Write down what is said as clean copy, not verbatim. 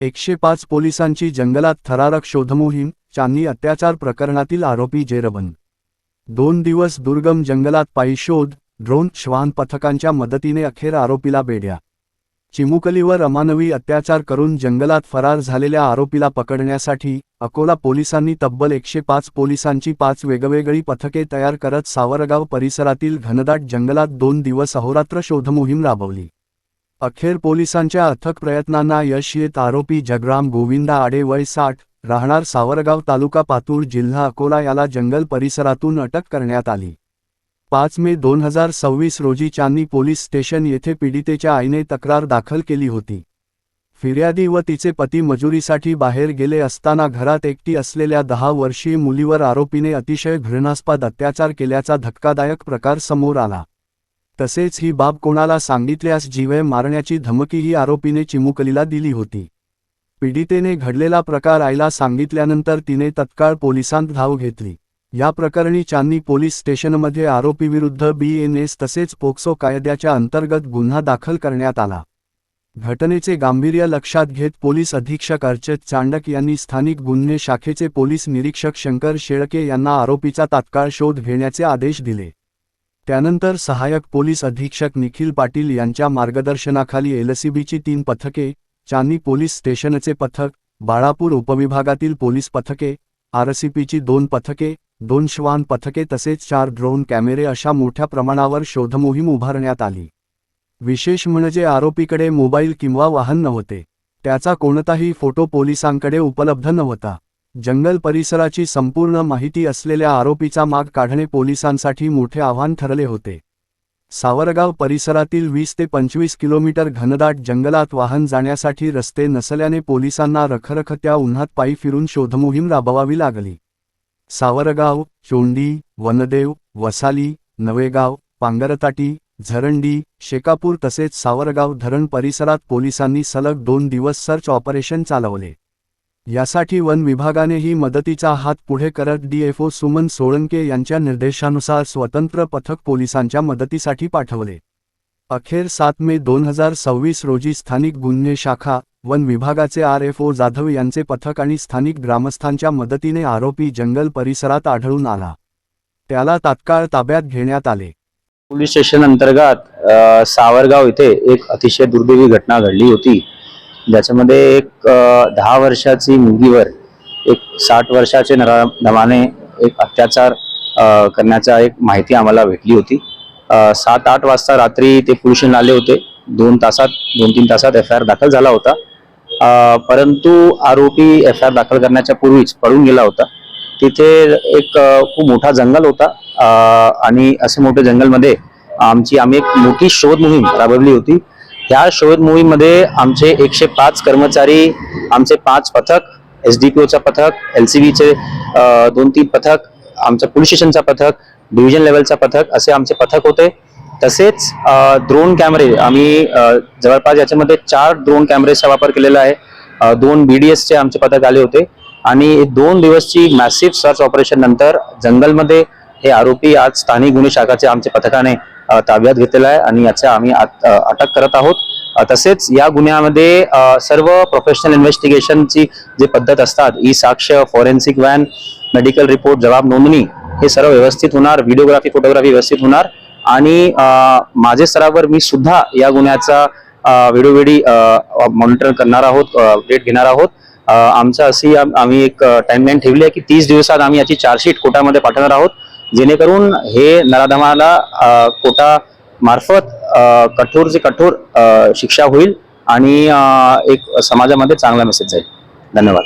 105 पोलिसांची जंगलात थरारक शोधमोहीम, चांदणी अत्याचार प्रकरणातील आरोपी जेरबंद। 2 दिवस दुर्गम जंगलात पायी शोध, ड्रोन श्वान पथकांच्या मदतीने अखेर आरोपीला बेड्या। चिमुकलीवर अमानवी अत्याचार करून जंगलात फरार झालेल्या आरोपीला पकडण्यासाठी अकोला पोलिसांनी तब्बल 105 पोलिसांची 5 वेगवेगळी पथके तयार करत सावरगाव परिसरातील घनदाट जंगलात 2 दिवस अहोरात्र शोधमोहीम राबवली। अखेर पोलिसांच्या अथक प्रयत्नांना यश येत आरोपी जगराम गोविंदा आडे वय 60, राहणार सावरगाव तालुका पातूर जिल्हा अकोला याला जंगल परिसरातून अटक करण्यात आली। 5 मे 2026 रोजी चांदणी पोलीस स्टेशन येथे पीडितेच्या आईने तक्रार दाखल केली होती। फिर्यादी व तिचे पती मजुरीसाठी बाहेर गेले असताना घरात एकटी असलेल्या 10 वर्षीय मुलीवर आरोपीने अतिशय घृणास्पद अत्याचार केल्याचा धक्कादायक प्रकार समोर आला। तसेच ही बाब कोणाला सांगितल्यास जीवे मारण्याची धमकीही आरोपीने चिमुकलीला दिली होती। पीडितेने घडलेला प्रकार आईला सांगितल्यानंतर तिने तत्काळ पोलिसांत धाव घेतली। या प्रकरणी चांदणी पोलीस स्टेशनमध्ये आरोपीविरुद्ध BNS तसेच पोक्सो कायद्याच्या अंतर्गत गुन्हा दाखल करण्यात आला। घटनेचे गांभीर्य लक्षात घेत पोलीस अधीक्षक अर्चत चांडक यांनी स्थानिक गुन्हे शाखेचे पोलीस निरीक्षक शंकर शेळके यांना आरोपीचा तात्काळ शोध घेण्याचे आदेश दिले। त्यानंतर सहाय्यक पोलीस अधीक्षक निखिल पाटील यांच्या मार्गदर्शनाखाली LCBची 3 पथके, चांदणी पोलीस स्टेशनचे पथक, बाळापूर उपविभागातील पोलीस पथके, RCPची 2 पथके, 2 श्वान पथके तसेच 4 ड्रोन कॅमेरे अशा मोठ्या प्रमाणावर शोधमोहीम उभारण्यात आली। विशेष म्हणजे आरोपीकडे मोबाईल किंवा वाहन नव्हते, त्याचा कोणताही फोटो पोलिसांकडे उपलब्ध नव्हता। जंगल परिसराची संपूर्ण माहिती असलेल्या आरोपीचा माग काढणे पोलिसांसाठी मोठे आव्हान ठरले होते। सावरगाव परिसरातील 20 ते 25 किलोमीटर घनदाट जंगलात वाहन जाण्यासाठी रस्ते नसल्याने पोलिसांना रखरखत्या उन्हात पायी फिरून शोधमोहीम राबवावी लागली। सावरगाव, चोंडी, वनदेव, वसाली, नवेगाव, पांगरताटी, झरंडी, शेकापूर तसेच सावरगाव धरण परिसरात पोलिसांनी सलग 2 दिवस सर्च ऑपरेशन चालवले। यासाठी वन विभागानेही मदतीचा हात पुढे करत DFO सुमन सोळंके यांच्या निर्देशानुसार स्वतंत्र पथक पोलिसांच्या मदतीसाठी पाठवले। अखेर 7 मे 2026 रोजी स्थानिक गुन्हे शाखा, वन विभागाचे RFO जाधव यांचे पथक आणि स्थानिक ग्रामस्थांच्या मदतीने आरोपी जंगल परिसरात आढळून आला। त्याला तात्काळ ताब्यात घेण्यात आले। पोलीस स्टेशन अंतर्गत सावरगाव येथे एक अतिशय दुर्दैवी घटना घडली होती, ज्याच्यामध्ये एक 10 वर्षाची मुलगीवर एक 60 वर्षाचे नराधमाने एक अत्याचार करण्याचा एक माहिती आम्हाला भेटली होती। 7-8 वाजता रात्री ते पोलीस स्टेशन आले होते। 2-3 तासात FIR दाखल झाला होता, परंतु आरोपी FIR दाखल करण्याच्या पूर्वीच पळून गेला होता। तिथे एक खूप मोठा जंगल होता आणि असे मोठे जंगलमध्ये आम्ही एक मोठी शोध मोहीम राबवली होती। या शोध मोहीममध्ये आमचे 105 कर्मचारी, आमचे 5 पथक, SDPOचा पथक, LCBचे 2-3 पथक, आमच्या पोलीस स्टेशनचा पथक, डिव्हिजन लेवलचा पथक असे आमचे पथक होते। तसेच ड्रोन कॅमेरे आम्ही जवळपास याच्यामध्ये 4 ड्रोन कॅमेरेचा वापर केलेला आहे। 2 BDSचे आमचे पथक आले होते आणि 2 दिवसची मॅसिव्ह सर्च ऑपरेशन नंतर जंगलमध्ये हे आरोपी आज स्थानिक गुन्हे शाखाचे आमच्या पथकाने ताब्यात घेतलेला आहे आणि याचा आम्ही अटक करत आहोत। तसेच या गुन्ह्यामध्ये सर्व प्रोफेशनल इन्व्हेस्टिगेशनची जे पद्धत असतात, ई-साक्ष, फॉरेन्सिक व्हॅन, मेडिकल रिपोर्ट, जबाब नोंदणी हे सर्व व्यवस्थित होणार, व्हिडिओग्राफी, फोटोग्राफी व्यवस्थित होणार आणि माझे स्तरावर मी सुद्धा या गुन्ह्याचा व्हिडिओ मॉनिटर करणार आहोत, अपडेट घेणार आहोत। आमचं अशी आम्ही एक टाइमलाईन ठेवली आहे की 30 दिवसात आम्ही याची चार्जशीट कोर्टामध्ये पाठवणार आहोत, जेणेकरून हे नराधमाला कोर्टा मार्फत कठोर से कठोर शिक्षा होईल आणि एक समाजामध्ये चांगला मेसेज जाईल। धन्यवाद।